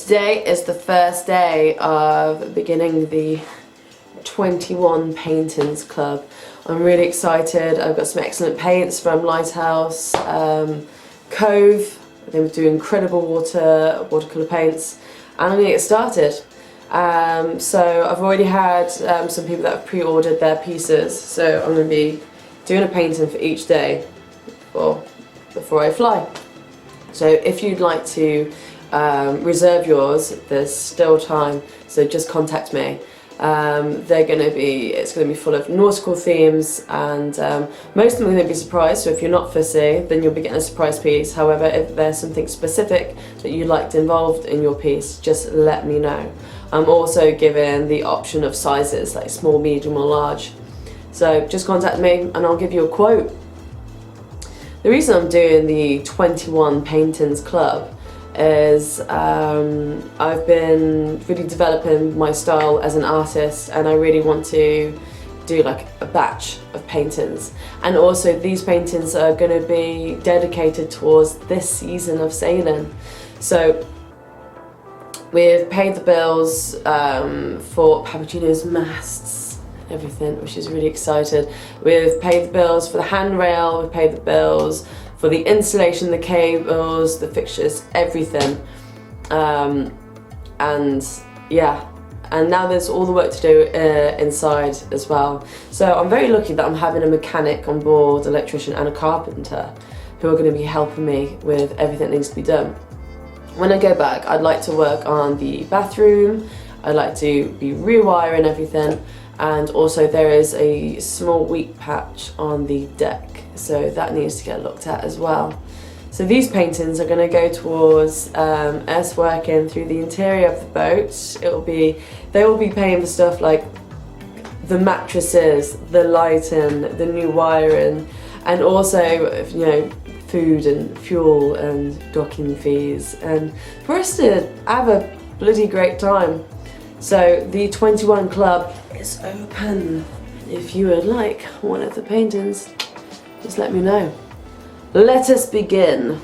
Today is the first day of beginning the 21 Paintings Club. I'm really excited. I've got some excellent paints from Lighthouse, Cove. They do incredible watercolour paints, and I'm going to get started. So I've already had some people that have pre-ordered their pieces, so I'm going to be doing a painting for each day before I fly. So if you'd like to reserve yours, there's still time, so just contact me. It's going to be full of nautical themes, and most of them are going to be surprise, so if you're not fussy, then you'll be getting a surprise piece. However, if there's something specific that you'd like involved in your piece, just let me know. I'm also given the option of sizes, like small, medium or large. So just contact me and I'll give you a quote. The reason I'm doing the 21 Paintings Club is I've been really developing my style as an artist, and I really want to do like a batch of paintings. And also these paintings are going to be dedicated towards this season of sailing. So we've paid the bills for Papageno's masts, everything, which is really excited. We've paid the bills for the handrail, we've paid the bills for the installation, the cables, the fixtures, everything. And yeah, and now there's all the work to do inside as well. So I'm very lucky that I'm having a mechanic on board, electrician and a carpenter, who are going to be helping me with everything that needs to be done. When I go back, I'd like to work on the bathroom, I'd like to be rewiring everything, and also there is a small weak patch on the deck, so that needs to get looked at as well. So these paintings are going to go towards us working through the interior of the boat. They will be paying for stuff like the mattresses, the lighting, the new wiring, and also, you know, food and fuel and docking fees, and for us to have a bloody great time. So the 21 Club is open. If you would like one of the paintings, just let me know. Let us begin.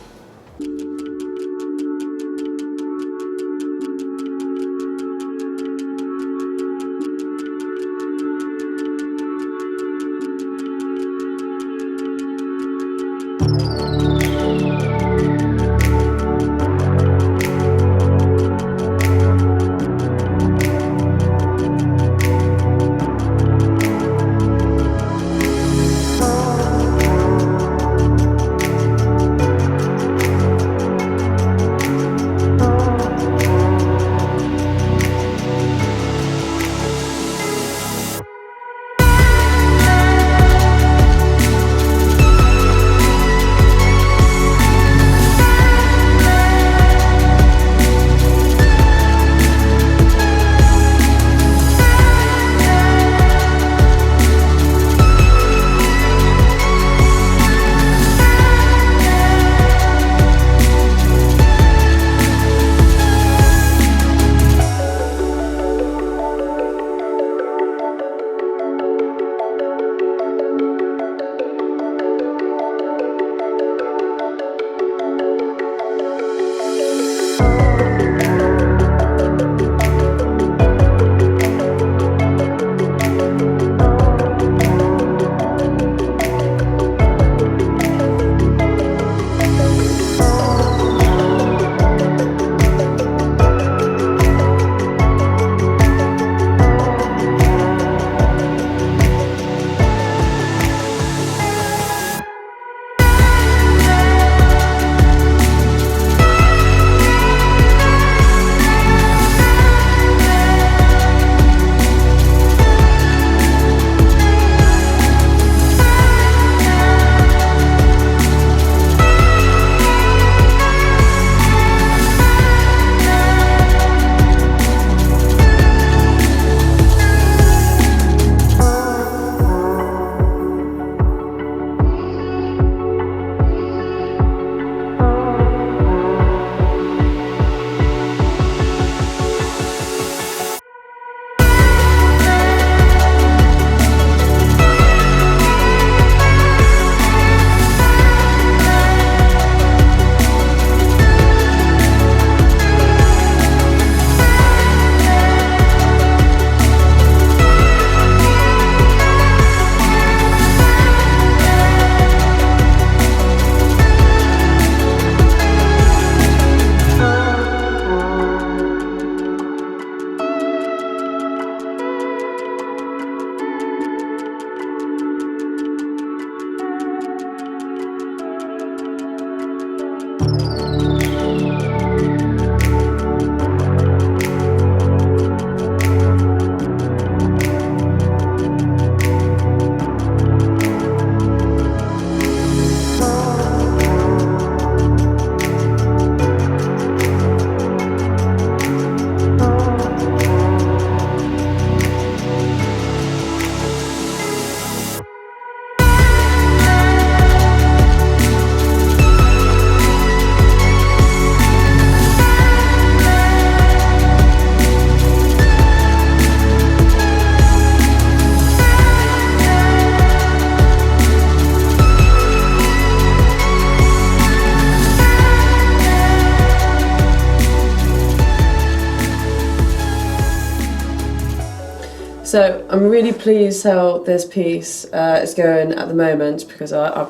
So I'm really pleased how this piece is going at the moment, because I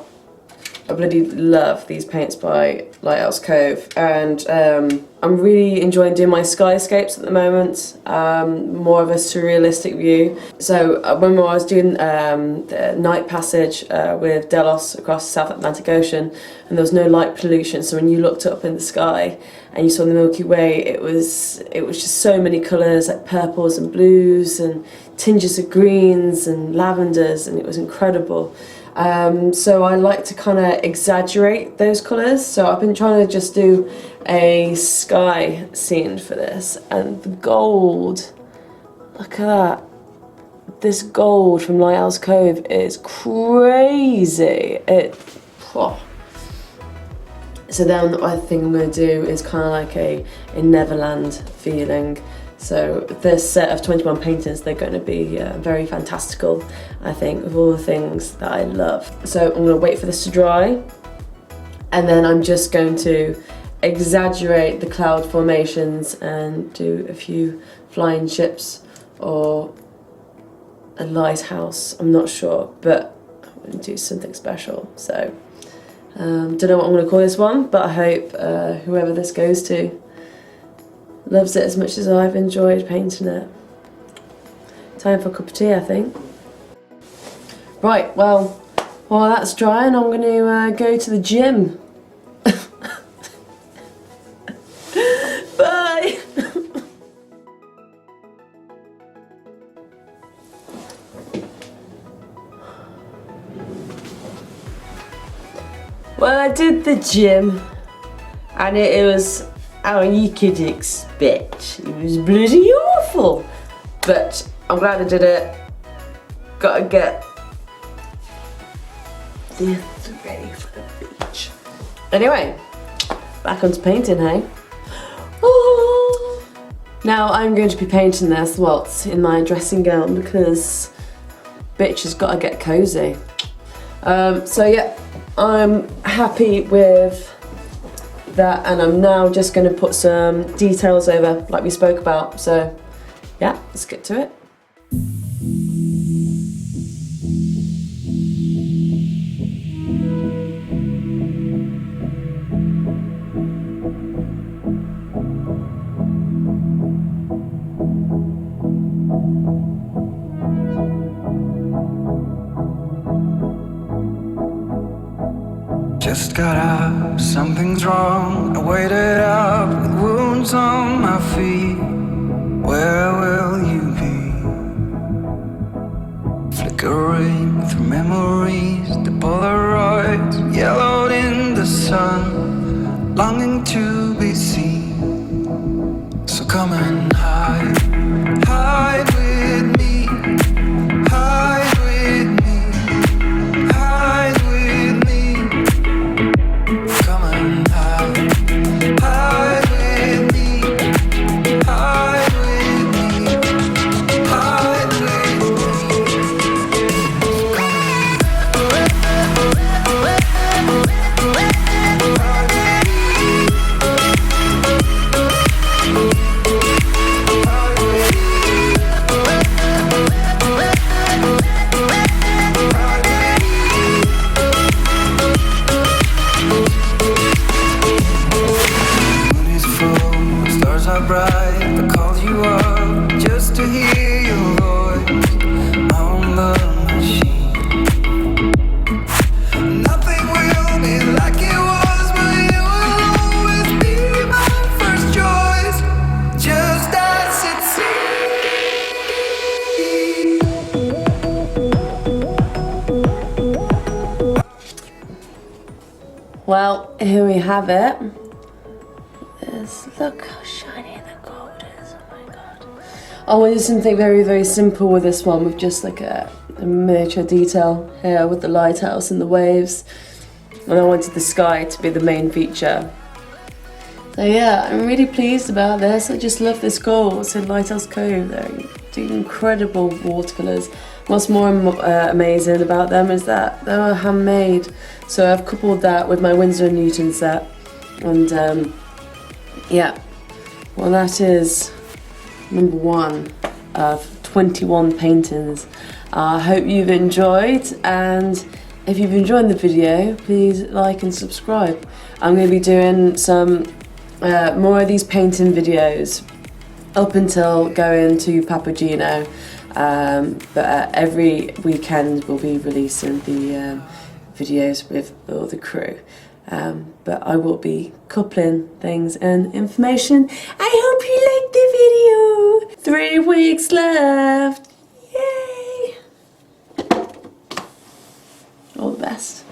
bloody love these paints by Lighthouse Cove, and I'm really enjoying doing my skyscapes at the moment, more of a surrealistic view. So when I was doing the night passage with Delos across the South Atlantic Ocean, and there was no light pollution, so when you looked up in the sky and you saw the Milky Way, it was just so many colours, like purples and blues and tinges of greens and lavenders, and it was incredible. So I like to kind of exaggerate those colours, so I've been trying to just do a sky scene for this, and the gold, look at that, this gold from Lighthouse Cove is crazy. So then I think I'm going to do is kind of like a Neverland feeling. So this set of 21 paintings, they're going to be very fantastical, I think, with all the things that I love. So I'm going to wait for this to dry, and then I'm just going to exaggerate the cloud formations and do a few flying ships or a lighthouse, I'm not sure, but I'm going to do something special. So don't know what I'm going to call this one, but I hope whoever this goes to loves it as much as I've enjoyed painting it. Time for a cup of tea, I think. Right, well, while that's drying, I'm going to go to the gym. Bye! Well, I did the gym, and it was how you could expect. It was bloody awful, but I'm glad I did it. Gotta get this ready for the beach. Anyway, back onto painting, hey? Oh. Now I'm going to be painting this waltz in my dressing gown, because bitch has gotta get cozy. So yeah, I'm happy with that, and I'm now just going to put some details over like we spoke about. So yeah, let's get to it. Just got up, something's wrong. I waited up with wounds on my feet. Where will you be? Flickering through memories, the Polaroids yellowed in the sun, longing to be seen. So come and hide, hide with me, hide with me, hide with me. Come and hide with me, hide with me, hide with bright. I called you up just to hear your voice on the machine. Nothing will be like it was, but you will always be my first choice, just as it seems. Well, here we have it. Look how shiny the gold is, oh my god. I wanted something very, very simple with this one, with just like a miniature detail here with the lighthouse and the waves. And I wanted the sky to be the main feature. So yeah, I'm really pleased about this. I just love this gold. It's in Lighthouse Cove. They're doing incredible watercolours. What's more amazing about them is that they were handmade. So I've coupled that with my Winsor & Newton set. And yeah, well that is number 1 of 21 paintings. I hope you've enjoyed, and if you've enjoyed the video, please like and subscribe. I'm going to be doing some more of these painting videos up until going to Papageno, but every weekend we'll be releasing the videos with all the crew. But I will be coupling things and information. I hope you liked the video. 3 weeks left. Yay! All the best.